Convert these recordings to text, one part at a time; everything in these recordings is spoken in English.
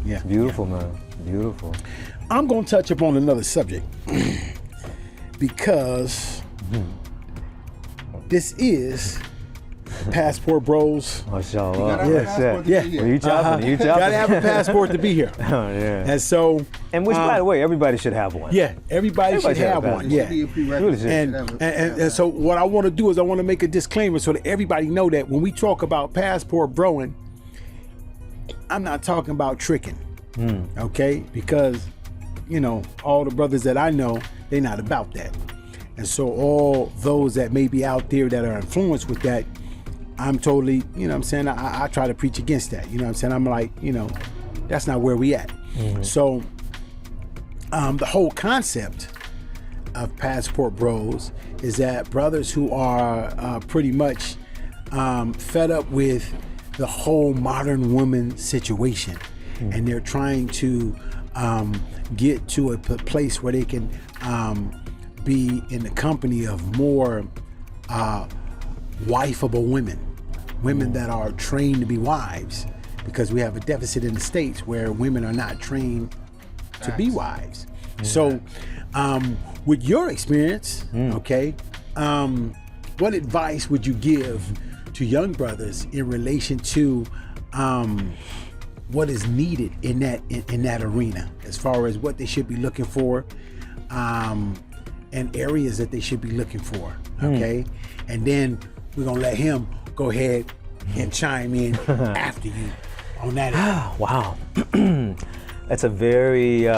Yeah. Beautiful, man. Beautiful. I'm going to touch upon another subject because this is Passport Bros. Mashallah. Yeah. You chopping? You chopping? Gotta have a passport to be here. Oh, yeah. And so, And which, by the way, everybody should have one. yeah, everybody should have one. Yeah. Really should. And so what I want to do is I want to make a disclaimer so that everybody know that when we talk about passport broing, I'm not talking about tricking, okay? Because, you know, all the brothers that I know, they're not about that. And so all those that may be out there that are influenced with that, I'm totally, you know what I'm saying, I try to preach against that. You know what I'm saying? I'm like, you know, that's not where we at. So the whole concept of Passport Bros is that brothers who are pretty much fed up with the whole modern woman situation, and they're trying to get to a place where they can be in the company of more wifeable women that are trained to be wives, because we have a deficit in the States where women are not trained to be wives. So with your experience, okay, what advice would you give to young brothers in relation to what is needed in that arena, as far as what they should be looking for, and areas that they should be looking for, okay? And then we're gonna let him go ahead and chime in after you on that. Wow. That's a very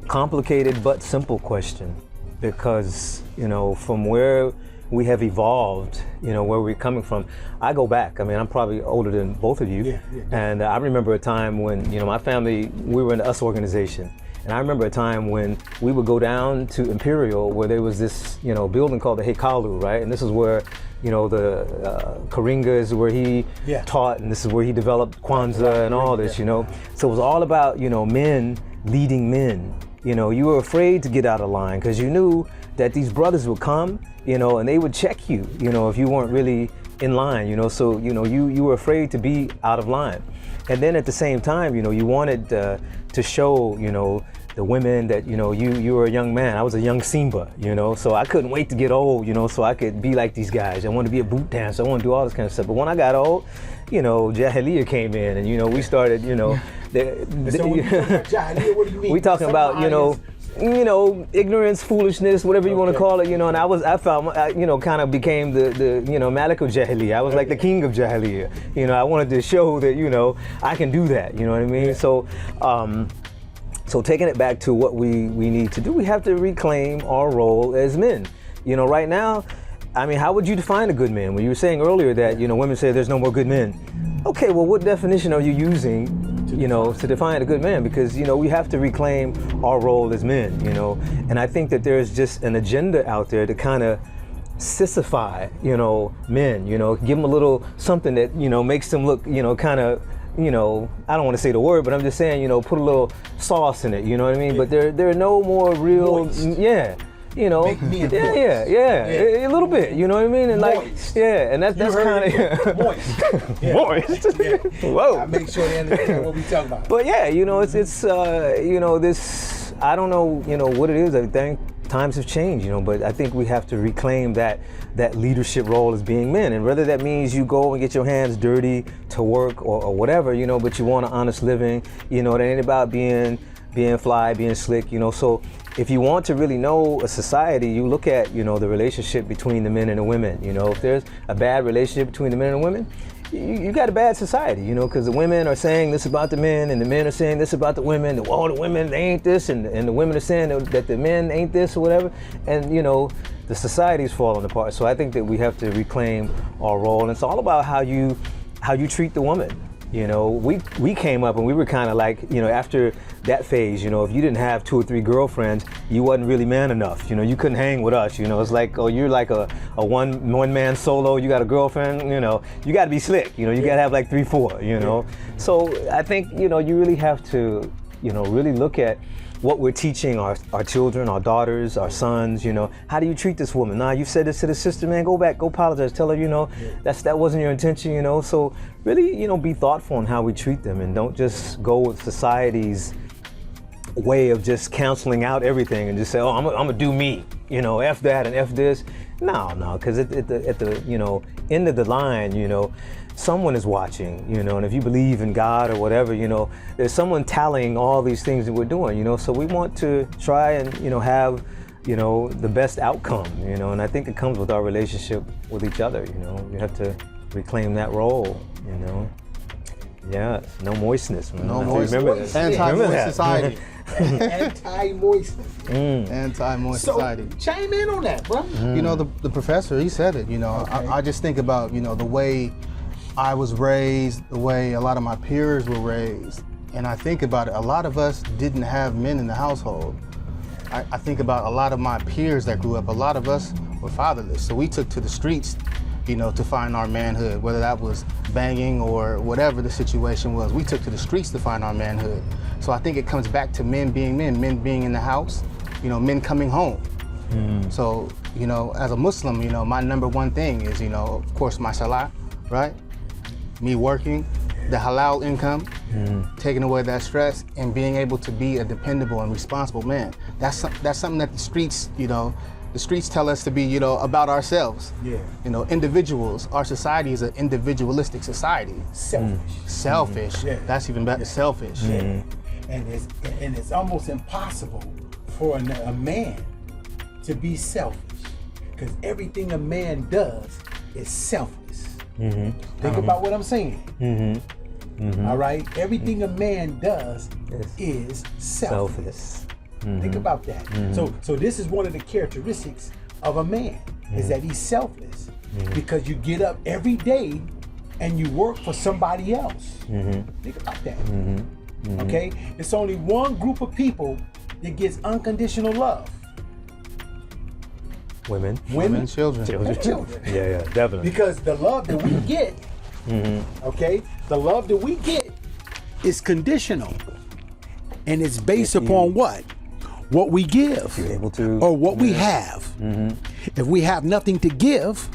complicated but simple question, because, you know, from where we have evolved, you know, where we're coming from. I go back. I mean, I'm probably older than both of you. And I remember a time when, you know, my family, we were in the US organization. And I remember a time when we would go down to Imperial, where there was this, you know, building called the Hekalu, right? And this is where, you know, the Karinga is where he taught, and this is where he developed Kwanzaa and all this, you know. So it was all about, you know, men leading men. You know, you were afraid to get out of line because you knew that these brothers would come, you know, and they would check you, you know, if you weren't really in line, you know. So, you know, you were afraid to be out of line. And then at the same time, you know, you wanted to show, you know, the women that, you know, you were a young man. I was a young Simba, you know, so I couldn't wait to get old, you know, so I could be like these guys. I wanted to be a boot dancer. I wanted to do all this kind of stuff. But when I got old, you know, Jahiliyyah came in, and, you know, we started, you know, Jahiliyyah, what do you mean? we talking about, you know, ignorance, foolishness, whatever you want to call it, you know. And I found, you know, kind of became the you know, Malik of Jahiliyyah. I was like the king of Jahiliyyah. You know, I wanted to show that, you know, I can do that. You know what I mean? So, so taking it back to what we need to do, we have to reclaim our role as men. You know, right now, I mean, how would you define a good man? When you were saying earlier that, you know, women say there's no more good men. Okay, well, what definition are you using, you know, to define a good man? Because, you know, we have to reclaim our role as men, you know. And I think that there's just an agenda out there to kind of sissify, you know, men, you know, give them a little something that, you know, makes them look, you know, kind of, you know, I don't want to say the word, but I'm just saying, you know, put a little sauce in it, you know what I mean? But there are no more real, you know, a little bit, you know what I mean? And Moist. like, and that's kind of moist. moist. Whoa. I make sure they understand what we talking about. But yeah, you know, it's you know, this, I don't know, you know, what it is. I think times have changed, you know, but I think we have to reclaim that leadership role as being men. And whether that means you go and get your hands dirty to work or whatever, you know, but you want an honest living, you know, it ain't about being fly, being slick, you know. So if you want to really know a society, you look at, you know, the relationship between the men and the women. You know, if there's a bad relationship between the men and the women, you got a bad society, you know, because the women are saying this about the men, and the men are saying this about the women. Oh, the women, they ain't this, and the women are saying that the men ain't this or whatever. And, you know, the society's falling apart. So I think that we have to reclaim our role. And it's all about how you treat the woman. You know, we came up and we were kind of like, you know, after that phase, you know, if you didn't have 2 or 3 girlfriends, you wasn't really man enough. You know, you couldn't hang with us. You know, it's like, oh, you're like a one man solo. You got a girlfriend. You know, you got to be slick. You know, you got to have like 3, 4. You know, so I think, you know, you really have to, you know, really look at what we're teaching our children, our daughters, our sons, you know, how do you treat this woman? Nah, you've said this to the sister, man, go back, go apologize, tell her, you know, that wasn't your intention, you know. So really, you know, be thoughtful in how we treat them, and don't just go with society's way of just canceling out everything and just say, oh, I'm gonna do me, you know, F that and F this. No, because at the you know, end of the line, you know, someone is watching, you know, and if you believe in God or whatever, you know, there's someone tallying all these things that we're doing, you know. So we want to try and, you know, have, you know, the best outcome, you know, and I think it comes with our relationship with each other, you know. You have to reclaim that role, you know. Yeah, no moistness, man. No moistness. Remember that. Anti-moist society. Anti-moist. Anti-moist society. Chime in on that, bro. You know, the professor, he said it, you know. Okay. I just think about, you know, the way I was raised, the way a lot of my peers were raised. And I think about it, a lot of us didn't have men in the household. I think about a lot of my peers that grew up, a lot of us were fatherless. So we took to the streets, you know, to find our manhood, whether that was banging or whatever the situation was. We took to the streets to find our manhood. So I think it comes back to men being in the house, you know, men coming home. So, you know, as a Muslim, you know, my number one thing is, you know, of course, my salah, right? Me working, the halal income, taking away that stress, and being able to be a dependable and responsible man. That's something that the streets, you know, the streets tell us to be, you know, about ourselves. Yeah. You know, individuals. Our society is an individualistic society. Selfish. Yeah. That's even better. Selfish. Yeah. And it's almost impossible for a man to be selfish, because everything a man does is selfless. Think about what I'm saying. All right, everything a man does is selfless. Think about that. So this is one of the characteristics of a man, is that he's selfless, because you get up every day and you work for somebody else. Think about that. Okay, it's only one group of people that gets unconditional love. Women, children. Yeah, definitely. Because the love that we get, okay, the love that we get is conditional, and it's based upon what we give, you're able to, or what we have. If we have nothing to give,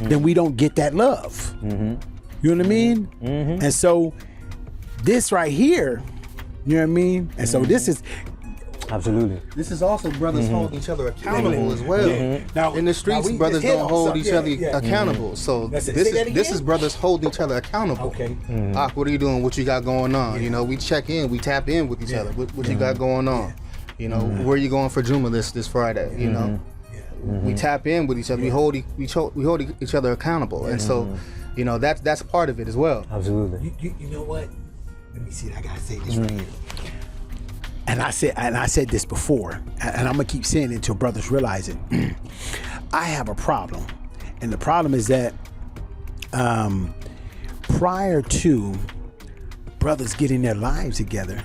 then we don't get that love. You know what I mean? And so this right here, you know what I mean? And so this is absolutely. This is also brothers holding each other accountable as well. Now, in the streets, brothers don't hold each other accountable. So this is brothers holding each other accountable. Okay. What are you doing? What you got going on? You know, we check in, we tap in with each other. What you got going on? You know, where you going for Juma this Friday? You know, we tap in with each other. We hold each other accountable, and so, you know, that's part of it as well. Absolutely. You know what? Let me see. I gotta say this right here. And I said this before, and I'm gonna keep saying it until brothers realize it. I have a problem, and the problem is that prior to brothers getting their lives together,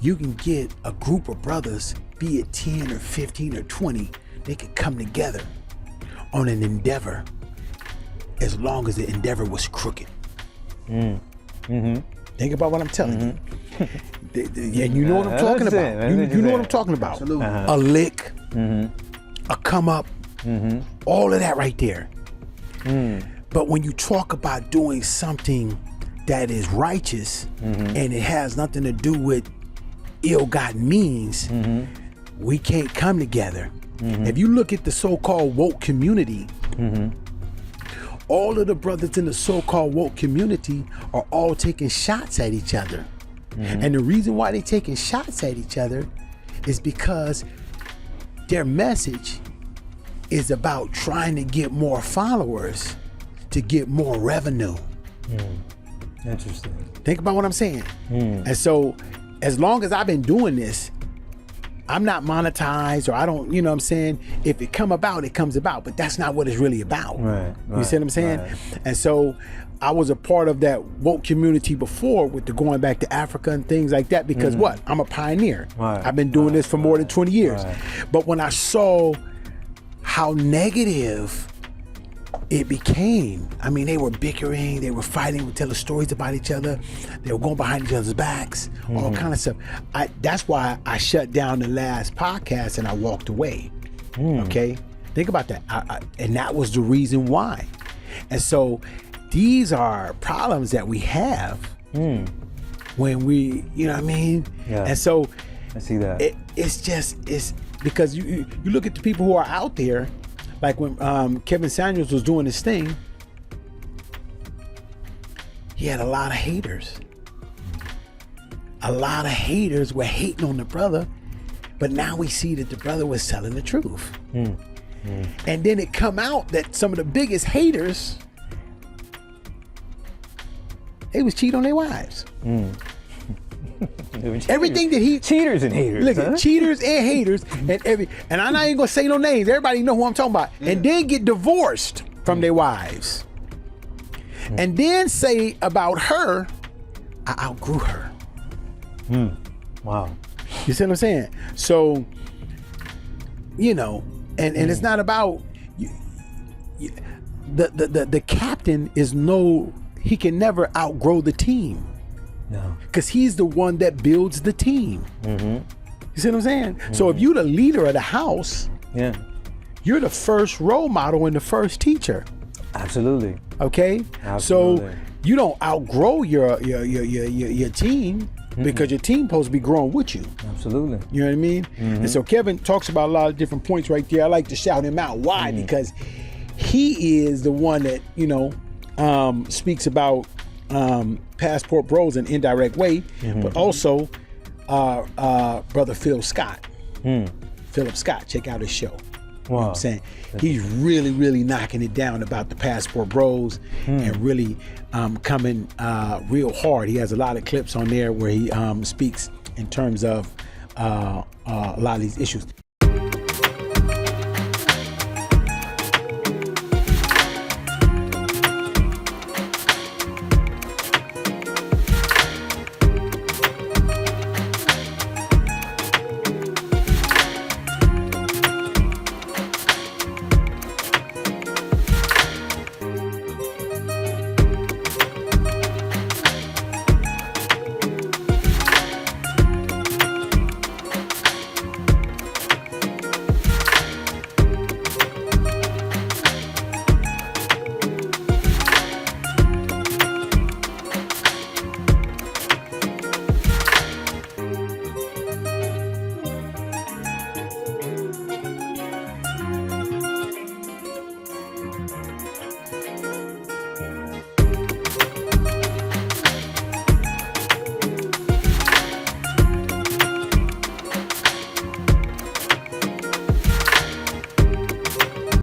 you can get a group of brothers, be it 10 or 15 or 20, they can come together on an endeavor as long as the endeavor was crooked. Think about what I'm telling you. And you know what I'm talking about. You know what I'm talking about. Absolutely. A lick, a come up, all of that right there. But when you talk about doing something that is righteous and it has nothing to do with ill-gotten means, we can't come together. If you look at the so-called woke community, all of the brothers in the so-called woke community are all taking shots at each other. And the reason why they're taking shots at each other is because their message is about trying to get more followers to get more revenue. Interesting. Think about what I'm saying. And so as long as I've been doing this, I'm not monetized, or I don't, you know what I'm saying? If it come about, it comes about, but that's not what it's really about. You see what I'm saying? And so I was a part of that woke community before, with the going back to Africa and things like that, because what? I'm a pioneer. I've been doing this for more than 20 years. But when I saw how negative it became, I mean, they were bickering, they were fighting, would tell stories about each other, they were going behind each other's backs, all kind of stuff. That's why I shut down the last podcast and I walked away. Okay, think about that. And that was the reason why. And so these are problems that we have when we, you know what I mean? Yeah. And so I see that. It's because you look at the people who are out there, like when Kevin Samuels was doing his thing, he had a lot of haters. A lot of haters were hating on the brother, but now we see that the brother was telling the truth. And then it come out that some of the biggest haters, they was cheating on their wives. Everything that he cheaters and haters. Look at cheaters and haters and I'm not even gonna say no names. Everybody know who I'm talking about. And then get divorced from their wives. And then say about her, I outgrew her. Wow. You see what I'm saying? So, you know, and it's not about the captain is he can never outgrow the team. No. Because he's the one that builds the team. You see what I'm saying? So if you're the leader of the house, you're the first role model and the first teacher. Absolutely. Okay? Absolutely. So you don't outgrow your team because your team supposed to be growing with you. Absolutely. You know what I mean? And so Kevin talks about a lot of different points right there. I like to shout him out. Why? Because he is the one that, you know, speaks about Passport Bros in an indirect way, but also brother Phil Scott. Philip Scott, check out his show. You know what I'm saying? He's really, really knocking it down about the Passport Bros and really coming real hard. He has a lot of clips on there where he speaks in terms of a lot of these issues.